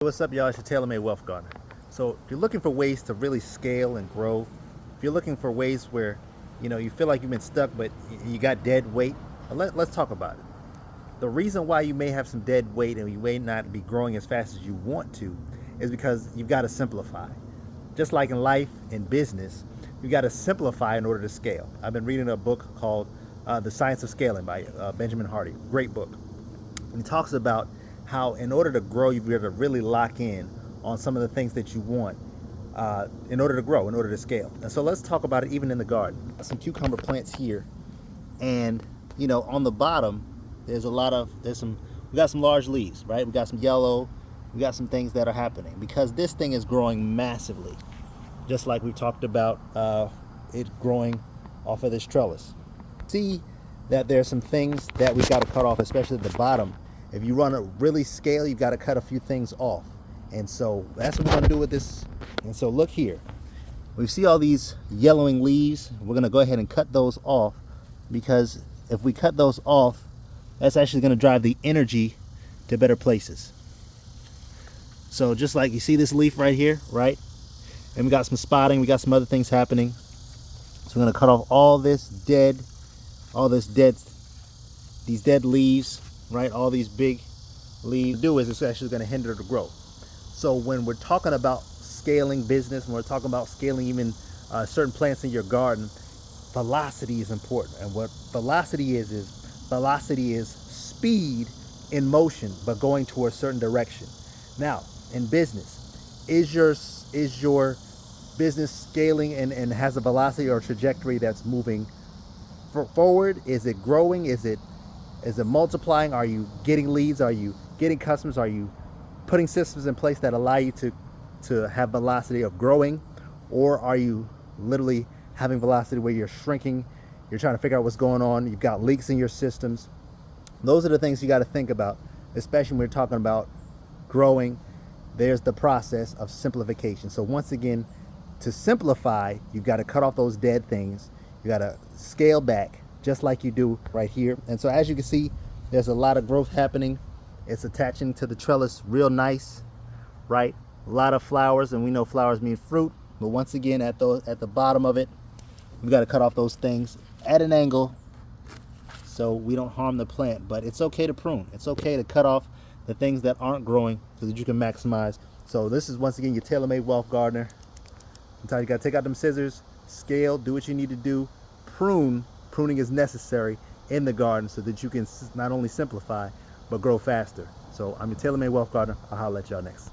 What's up, y'all? It's your tailor-made wealth gardener. So if you're looking for ways to really scale and grow, if you're looking for ways where you feel like you've been stuck but you got dead weight, let's talk about it. The reason why you may have some dead weight and you may not be growing as fast as you want to is because you've got to simplify. Just like in life and business, you got to simplify in order to scale. I've been reading a book called The Science of Scaling by Benjamin Hardy. Great book. And he talks about how in order to grow, you've got to really lock in on some of the things that you want in order to grow, in order to scale. And so let's talk about it even in the garden. Some cucumber plants here, and on the bottom there's we got some large leaves, right? We got some yellow, we got some things that are happening because this thing is growing massively, just like we talked about it growing off of this trellis. See that there's some things that we've got to cut off, especially at the bottom. If you want to really scale, you've got to cut a few things off. And so that's what we're going to do with this. And so look here. We see all these yellowing leaves. We're going to go ahead and cut those off, because if we cut those off, that's actually going to drive the energy to better places. So just like you see this leaf right here, right? And we got some spotting. We got some other things happening. So we're going to cut off all these dead leaves. Right, all these big leaves. It's actually going to hinder the growth. So when we're talking about scaling business, when we're talking about scaling even certain plants in your garden, velocity is important. And what velocity is speed in motion, but going to a certain direction. Now, in business, is your business scaling and has a velocity or a trajectory that's moving forward? Is it growing? Is it multiplying? Are you getting leads? Are you getting customers? Are you putting systems in place that allow you to have velocity of growing? Or are you literally having velocity where you're shrinking? You're trying to figure out what's going on. You've got leaks in your systems. Those are the things you got to think about, especially when we're talking about growing. There's the process of simplification. So once again, to simplify, you've got to cut off those dead things. You got to scale back, just like you do right here. And so as you can see, there's a lot of growth happening. It's attaching to the trellis real nice, right? A lot of flowers, and we know flowers mean fruit. But once again, at the bottom of it, we got to cut off those things at an angle so we don't harm the plant. But it's okay to prune. It's okay to cut off the things that aren't growing so that you can maximize. So this is, once again, your tailor-made wealth gardener. Sometimes you got to take out them scissors, scale, do what you need to do, prune. Pruning is necessary in the garden so that you can not only simplify but grow faster. So I'm your tailor-made wealth gardener. I'll holler at y'all next.